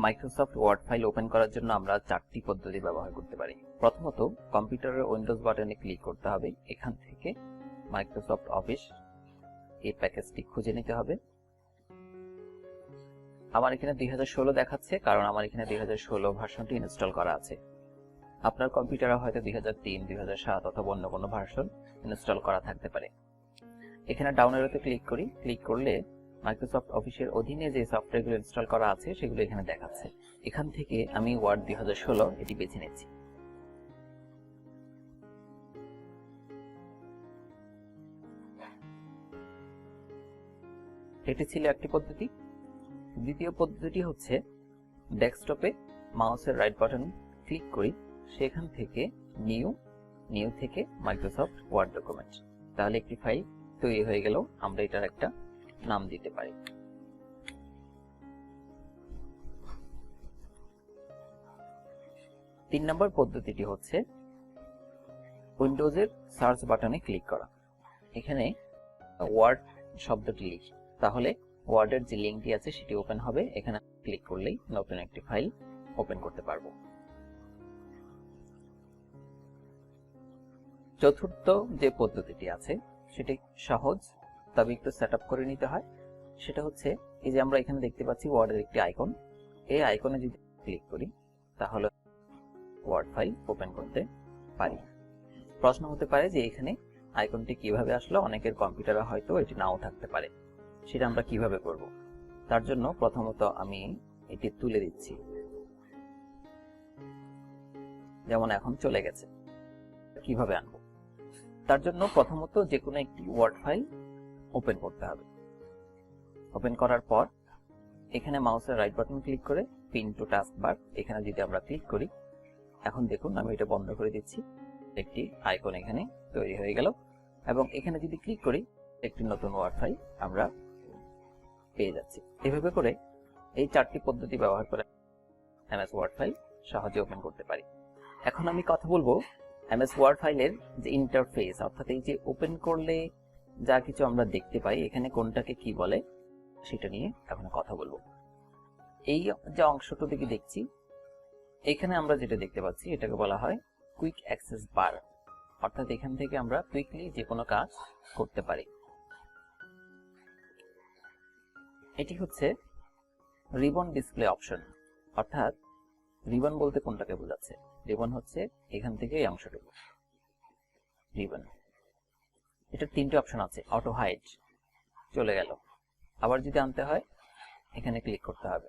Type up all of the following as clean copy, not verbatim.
Microsoft word file open করার জন্য আমরা চারটি পদ্ধতি ব্যবহার করতে পারি। প্রথমত, কম্পিউটারের উইন্ডোজ বাটনে ক্লিক করতে হবে। এখান থেকে মাইক্রোসফট অফিস এই প্যাকেজটি খুঁজে নিতে হবে। আমার এখানে 2016 দেখাচ্ছে, কারণ আমার এখানে 2016 ভার্সনটি ইনস্টল করা আছে। আপনার কম্পিউটারে হয়তো 2003, 2007 অথবা অন্য কোনো ভার্সন ইনস্টল করা থাকতে পারে। এখানে ডাউনলোডে ক্লিক করি। ক্লিক করলে মাইক্রোসফট অফিসের অধীনে যে সফটওয়্যারগুলো ইনস্টল করা আছে সেগুলো এখানে দেখাচ্ছে। এখান থেকে আমি ওয়ার্ড 2016 এটি বেছে নিচ্ছি। এটি ছিল একটি পদ্ধতি। দ্বিতীয় পদ্ধতিটি হচ্ছে ডেস্কটপে মাউসের রাইট বাটন ক্লিক করি, সেখান থেকে নিউ থেকে মাইক্রোসফট ওয়ার্ড ডকুমেন্ট। তাহলে একটি ফাইল তৈরি হয়ে গেল। আমরা এটার একটা নাম দিতে পারি। তিন নম্বর পদ্ধতিটি হচ্ছে উইন্ডোজের সার্চ বাটনে ক্লিক করা। এখানে ওয়ার্ড শব্দটি লিখি, তাহলে ওয়ার্ডের যে লিঙ্কটি আছে সেটি ওপেন হবে। এখানে ক্লিক করলেই নতুন একটি ফাইল ওপেন করতে পারবো। চতুর্থ যে পদ্ধতিটি আছে সেটি সহজ, তবে একটু সেটআপ করে নিতে হয়। সেটা হচ্ছে এই যে আমরা এখানে দেখতে পাচ্ছি ওয়ার্ডের একটি আইকন। এই আইকনে যদি ক্লিক করি তাহলে ওয়ার্ড ফাইল ওপেন করতে পারি। প্রশ্ন হতে পারে যে এখানে আইকনটি কিভাবে আসলো, অনেকের কম্পিউটারে হয়তো এটি নাও থাকতে পারে, সেটা আমরা কিভাবে করব। তার জন্য প্রথমত আমি এটি তুলে দিচ্ছি, যেমন এখন চলে গেছে। কিভাবে আনবো? তার জন্য প্রথমত যে কোনো একটি ওয়ার্ড ফাইল ওপেন করতে হবে। ওপেন করার পর এখানে মাউসের রাইট বাটন ক্লিক করে পিন টু টাস্কবার এখানে যদি আমরা ক্লিক করি, এখন দেখুন আমি এটা বন্ধ করে দিচ্ছি। একটি আইকন এখানে তৈরি হয়ে গেল এবং এখানে যদি ক্লিক করি একটি নতুন ওয়ার্ড ফাইল আমরা পেয়ে যাচ্ছি। এভাবে করে এই চারটি পদ্ধতি ব্যবহার করে এমএস ওয়ার্ড ফাইল সহজে ওপেন করতে পারি। এখন আমি কথা বলবো এমএস ওয়ার্ড ফাইলের যে ইন্টারফেস, অর্থাৎ এই যে ওপেন করলে যা কিছু আমরা দেখতে পাই এখানে কোনটাকে কি বলে সেটা নিয়ে এখন কথা বলবো। এই যে অংশটা থেকে দেখছি এখানে আমরা যেটা দেখতে পাচ্ছি এটাকে বলা হয় কুইক অ্যাক্সেস বার, অর্থাৎ এখান থেকে আমরা কুইকলি যে কোনো কাজ করতে পারি। এটি হচ্ছে রিবন ডিসপ্লে অপশন, অর্থাৎ রিবন বলতে কোনটাকে বোঝাচ্ছে? রিবন হচ্ছে এখান থেকে এই অংশটুকু রিবন। এটার তিনটে অপশন আছে। অটো হাইড চলে গেল, আবার যদি আনতে হয় এখানে ক্লিক করতে হবে।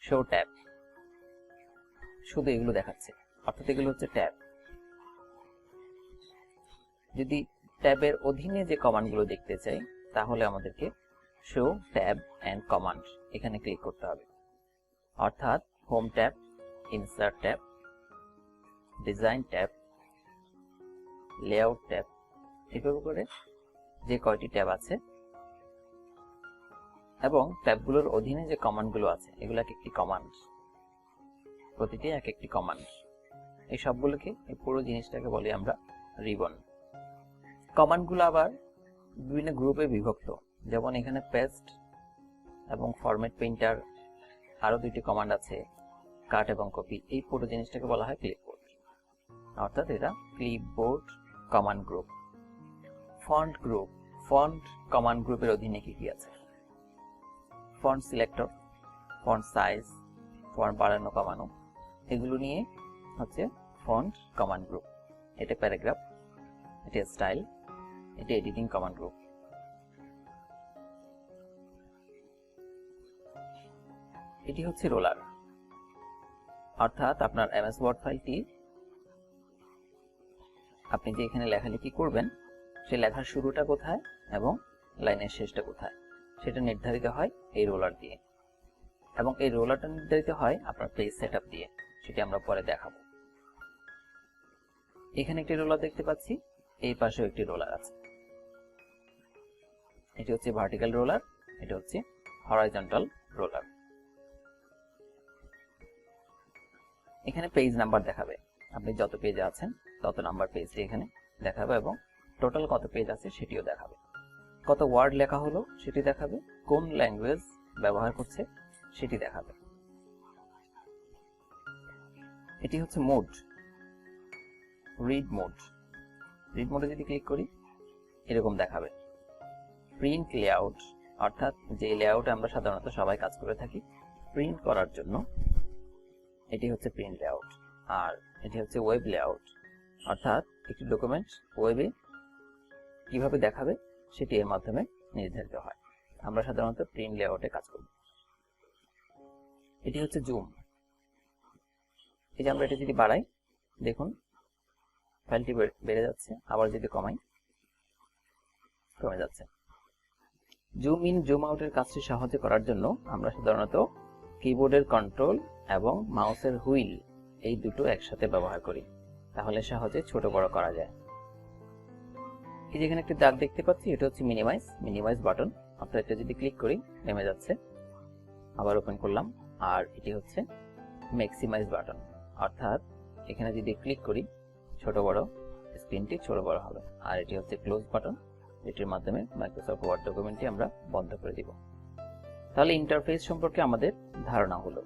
শো ট্যাব, শুধু এগুলো দেখাচ্ছে, অর্থাৎ এগুলো হচ্ছে ট্যাব। যদি ট্যাবের অধীনে যে কমান্ডগুলো দেখতে চাই তাহলে আমাদেরকে শো ট্যাব এন্ড কমান্ড এখানে ক্লিক করতে হবে, অর্থাৎ home tab, insert tab, design tab, layout tab, এভাবে করে যে কয়টি ট্যাব আছে এবং ট্যাবগুলোর অধীনে যে কমান্ডগুলো আছে এগুলো এক একটি কমান্ড, প্রতিটি এক একটি কমান্ড। এই সবগুলোকে, এই পুরো জিনিসটাকে বলি আমরা রিবন। কমান্ডগুলো আবার বিভিন্ন গ্রুপে বিভক্ত, যেমন এখানে পেস্ট এবং ফরম্যাট প্রিন্টার, আরো দুইটি কমান্ড আছে কাট এবং কপি। এই পুরো জিনিসটাকে বলা হয় ক্লিপবোর্ড, অর্থাৎ এটা clipboard command group. Font group, font command গ্রুপের অধীনে কি কি আছে? Font selector, font size, font বাড়ানো কমানো, এগুলো নিয়ে হচ্ছে ফন্ট কমান্ড গ্রুপ। এটা প্যারাগ্রাফ, এটা স্টাইল, এটা এডিটিং কমান্ড গ্রুপ। এটি হচ্ছে রোলার, অর্থাৎ আপনার এমএস ওয়ার্ড ফাইলটি আপনি যে এখানে লেখালেখি করবেন সেই লেখার শুরুটা কোথায় এবং লাইনের শেষটা কোথায় সেটা নির্ধারিত হয় এই রোলার দিয়ে, এবং এই রোলারটা নির্ধারিত হয় আপনার পেজ সেটআপ দিয়ে, সেটা আমরা পরে দেখাবো। এখানে একটি রোলার দেখতে পাচ্ছি, এই পাশেও একটি রোলার আছে। এটি হচ্ছে ভার্টিক্যাল রোলার, এটা হচ্ছে হরাইজন্টাল রোলার। এখানে পেজ নাম্বার দেখাবে, আপনি যত পেজে আছেন তত নাম্বার পেজটি এখানে দেখাবে এবং টোটাল কত পেজ আছে সেটিও দেখাবে। কত ওয়ার্ড লেখা হলো সেটি দেখাবে, কোন ল্যাঙ্গুয়েজ ব্যবহার করছে সেটি দেখাবে। এটি হচ্ছে মোড, রিড মোড। রিড মোডে যদি ক্লিক করি এরকম দেখাবে। প্রিন্ট লেআউট, অর্থাৎ যে লেআউটে আমরা সাধারণত সবাই কাজ করে থাকি প্রিন্ট করার জন্য, এটি হচ্ছে প্রিন্ট লেআউট। আর এটি হচ্ছে ওয়েব লেআউট, অর্থাৎ একটি ডকুমেন্ট ওয়েবে কিভাবে দেখাবে সেটি এর মাধ্যমে নির্ধারিত হয়। আমরা সাধারণত প্রিন্ট লেআউটে কাজ করব। এটি হচ্ছে জুম। এই যে আমরা এটা যদি বাড়াই দেখুন ফাইলটি বেড়ে যাচ্ছে, আবার যদি কমাই কমে যাচ্ছে। জুম ইন জুম আউটের কাজটি সহজে করার জন্য আমরা সাধারণত কিবোর্ডের কন্ট্রোল এবং মাউসের হুইল এই দুটো একসাথে ব্যবহার করি, তাহলে সহজে ছোট বড় করা যায়। এই যেখানে একটি দাগ দেখতে পাচ্ছি এটা হচ্ছে মিনিমাইজ বাটন, অর্থাৎ এটা যদি ক্লিক করি নেমে যাচ্ছে। আবার ওপেন করলাম। আর এটি হচ্ছে ম্যাক্সিমাইজ বাটন, অর্থাৎ এখানে যদি ক্লিক করি ছোট বড় স্ক্রিনটি ছোট বড় হবে। আর এটি হচ্ছে ক্লোজ বাটন, এটির মাধ্যমে মাইক্রোসফট ওয়ার্ড ডকুমেন্টটি আমরা বন্ধ করে দিব। তাহলে ইন্টারফেস সম্পর্কে আমাদের ধারণা হলো।